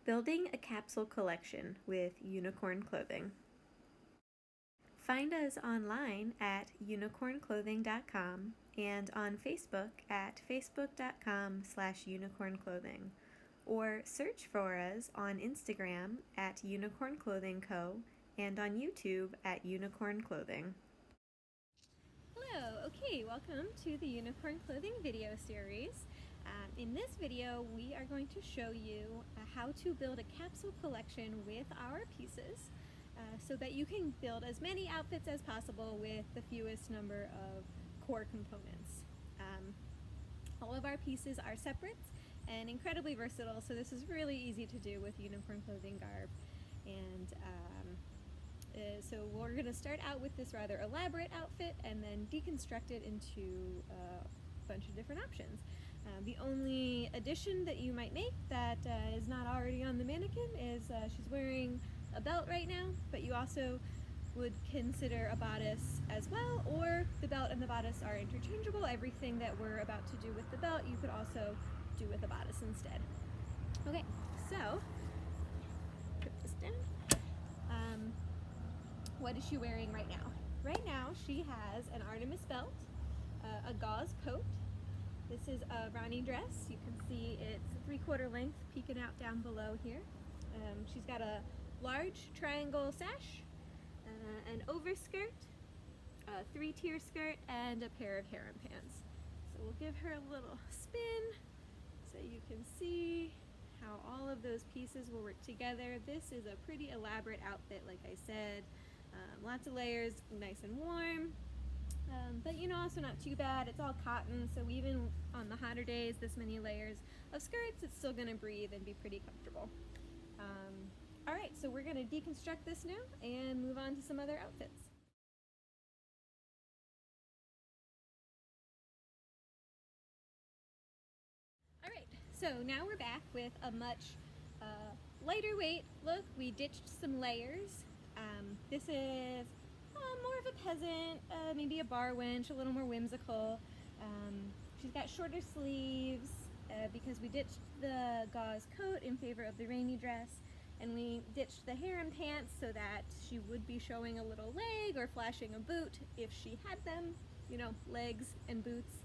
Building a capsule collection with unicorn clothing. Find us online at unicornclothing.com and on Facebook at facebook.com/unicornclothing, or search for us on Instagram at unicornclothingco and on YouTube at unicornclothing. Hello, okay, welcome to the Unicorn Clothing video series. In this video, we are going to show you how to build a capsule collection with our pieces so that you can build as many outfits as possible with the fewest number of core components. All of our pieces are separate and incredibly versatile, so this is really easy to do with unicorn clothing garb. And so we're going to start out with this rather elaborate outfit and then deconstruct it into a bunch of different options. The only addition that you might make that is not already on the mannequin is she's wearing a belt right now, but you also would consider a bodice as well, or the belt and the bodice are interchangeable. Everything that we're about to do with the belt you could also do with a bodice instead. Okay, so put this down. What is she wearing right now? Right now she has an Artemis belt, a gauze coat. This is a Ronnie dress. You can see it's 3/4 length peeking out down below here. She's got a large triangle sash, an overskirt, a 3-tier skirt, and a pair of harem pants. So we'll give her a little spin so you can see how all of those pieces will work together. This is a pretty elaborate outfit, like I said. Lots of layers, nice and warm, but also not too bad. It's all cotton, so even on the hotter days, this many layers of skirts, it's still gonna breathe and be pretty comfortable. All right, so we're gonna deconstruct this now and move on to some other outfits. All right, so now we're back with a much lighter weight look. We ditched some layers. This is more of a peasant, maybe a bar wench, a little more whimsical. She's got shorter sleeves because we ditched the gauze coat in favor of the rainy dress, and we ditched the harem pants so that she would be showing a little leg or flashing a boot if she had them, legs and boots.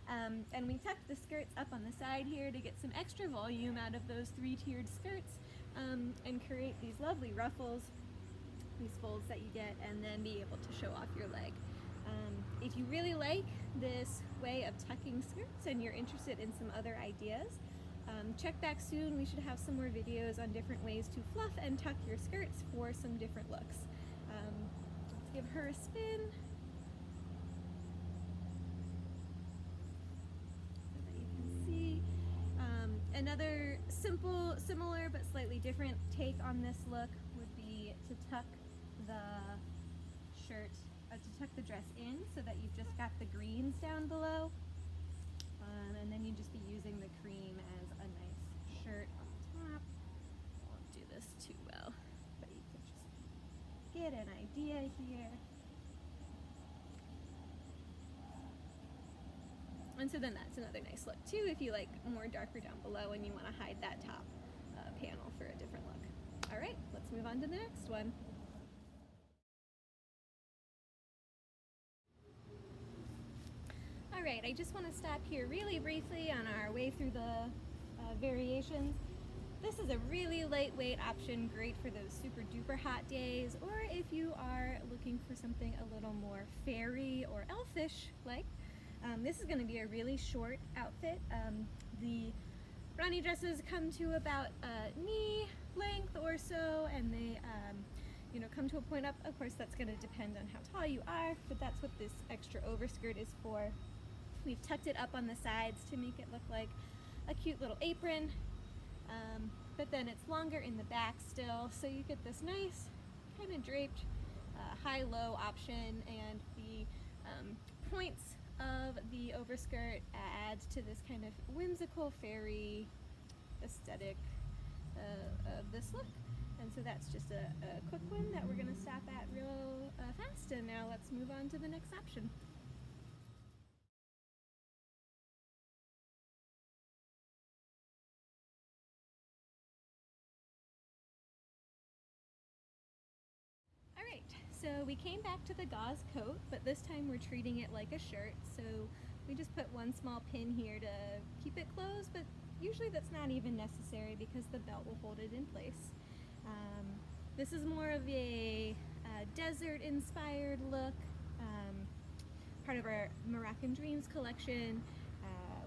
And we tucked the skirts up on the side here to get some extra volume out of those 3-tiered skirts and create these lovely ruffles, these folds that you get, and then be able to show off your leg. If you really like this way of tucking skirts and you're interested in some other ideas, check back soon. We should have some more videos on different ways to fluff and tuck your skirts for some different looks. Let's give her a spin. Another similar but slightly different take on this look would be to tuck the shirt, to tuck the dress in so that you've just got the greens down below, and then you'd just be using the cream as a nice shirt on top. I won't do this too well, but you can just get an idea here. And so then that's another nice look too if you like more darker down below and you want to hide that top panel for a different look. All right, let's move on to the next one. All right, I just want to stop here really briefly on our way through the variations. This is a really lightweight option, great for those super duper hot days, or if you are looking for something a little more fairy or elfish like. This is going to be a really short outfit. The Ronnie dresses come to about knee length or so, and they come to a point up. Of course, that's going to depend on how tall you are, but that's what this extra overskirt is for. We've tucked it up on the sides to make it look like a cute little apron, but then it's longer in the back still, so you get this nice kind of draped high-low option, and the points of the overskirt adds to this kind of whimsical fairy aesthetic of this look. And so that's just a quick one that we're going to stop at real fast, and now let's move on to the next option. So we came back to the gauze coat, but this time we're treating it like a shirt. So we just put one small pin here to keep it closed, but usually that's not even necessary because the belt will hold it in place. This is more of a desert-inspired look, part of our Moroccan Dreams collection.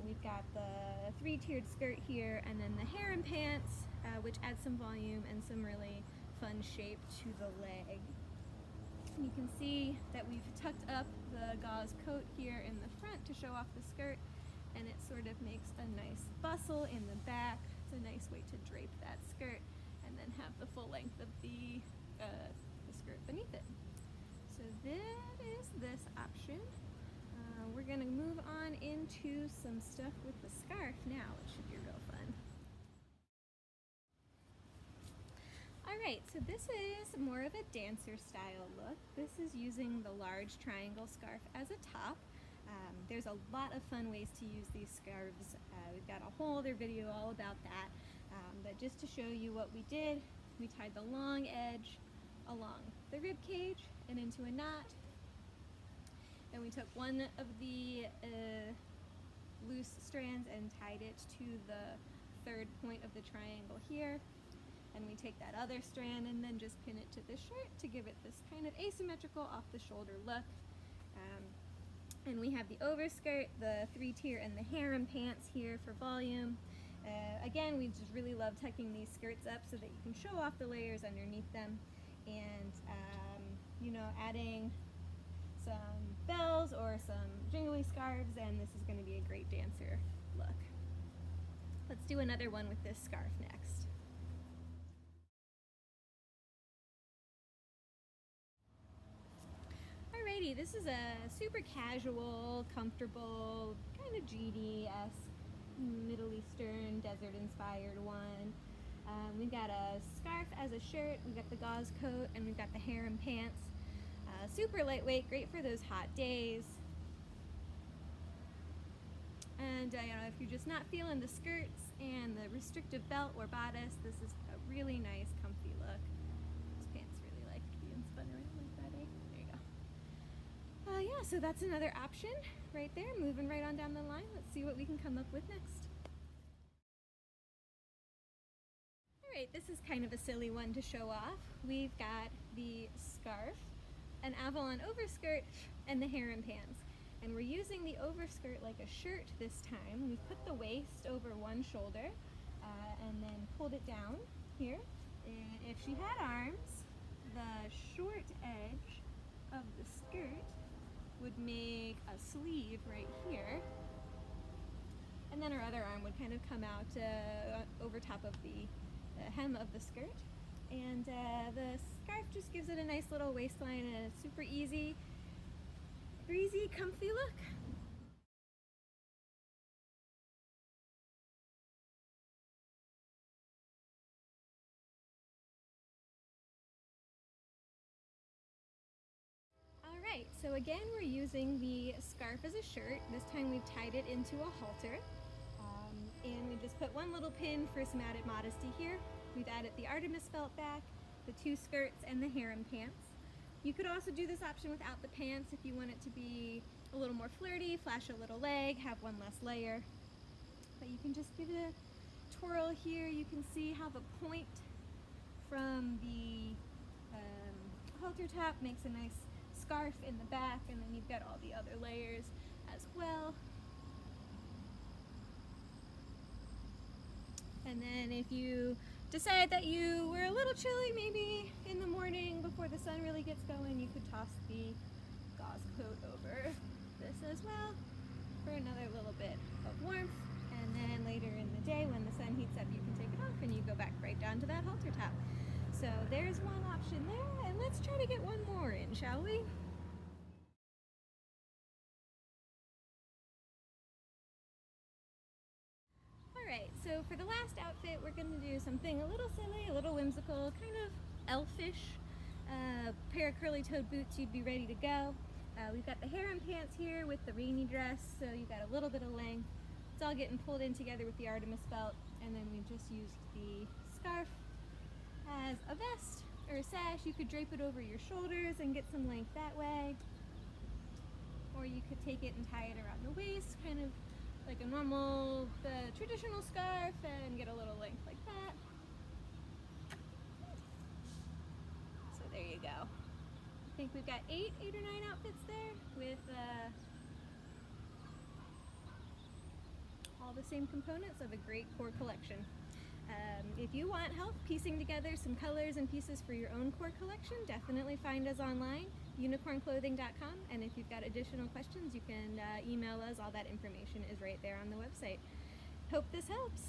We've got the three-tiered skirt here, and then the harem pants, which add some volume and some really fun shape to the leg. You can see that we've tucked up the gauze coat here in the front to show off the skirt, and it sort of makes a nice bustle in the back. It's a nice way to drape that skirt and then have the full length of the skirt beneath it. So that is this option. We're gonna move on into some stuff with the scarf now, which should be real fun. Alright, so this is more of a dancer style look. This is using the large triangle scarf as a top. There's a lot of fun ways to use these scarves. We've got a whole other video all about that. But just to show you what we did, we tied the long edge along the rib cage and into a knot. Then we took one of the loose strands and tied it to the third point of the triangle here. And we take that other strand and then just pin it to the shirt to give it this kind of asymmetrical off the shoulder look. And we have the overskirt, the three-tier, and the harem pants here for volume. Again, we just really love tucking these skirts up so that you can show off the layers underneath them, and you know, adding some bells or some jingly scarves, and this is going to be a great dancer look. Let's do another one with this scarf next. Alrighty, this is a super casual, comfortable, kind of GD-esque, Middle Eastern, desert-inspired one. We've got a scarf as a shirt, we've got the gauze coat, and we've got the harem pants. Super lightweight, great for those hot days. And you know, if you're just not feeling the skirts and the restrictive belt or bodice, this is a really nice, comfy look. Those pants really like being spun around like that, eh? There you go. Yeah, so that's another option right there. Moving right on down the line, let's see what we can come up with next. Alright, this is kind of a silly one to show off. We've got the scarf, an Avalon overskirt, and the harem pants. And we're using the overskirt like a shirt this time. We've put the waist over one shoulder and then pulled it down here. And if she had arms, the short edge of the skirt would make a sleeve right here. And then her other arm would kind of come out over top of the hem of the skirt. And the scarf just gives it a nice little waistline and a super easy, breezy, comfy look. Alright, so again we're using the scarf as a shirt. This time we've tied it into a halter. And we just put one little pin for some added modesty here. We've added the Artemis belt back, the two skirts, and the harem pants. You could also do this option without the pants if you want it to be a little more flirty, flash a little leg, have one less layer. But you can just give it a twirl here. You can see how the point from the halter top makes a nice scarf in the back, and then you've got all the other layers as well. And then if you decide that you were a little chilly maybe in the morning before the sun really gets going, you could toss the gauze coat over this as well for another little bit of warmth. And then later in the day when the sun heats up, you can take it off and you go back right down to that halter top. So there's one option there, and let's try to get one more in, shall we? Alright, so for the last outfit, we're going to do something a little silly, a little whimsical, kind of elfish. Pair of curly-toed boots, you'd be ready to go. We've got the harem pants here with the rainy dress, so you've got a little bit of length. It's all getting pulled in together with the Artemis belt, and then we just used the scarf as a vest or a sash, you could drape it over your shoulders and get some length that way. Or you could take it and tie it around the waist, kind of like a normal, the traditional scarf, and get a little length like that. So there you go. I think we've got 8 or 9 outfits there with all the same components of a great core collection. If you want help piecing together some colors and pieces for your own core collection, definitely find us online, unicornclothing.com, and if you've got additional questions, you can email us. All that information is right there on the website. Hope this helps.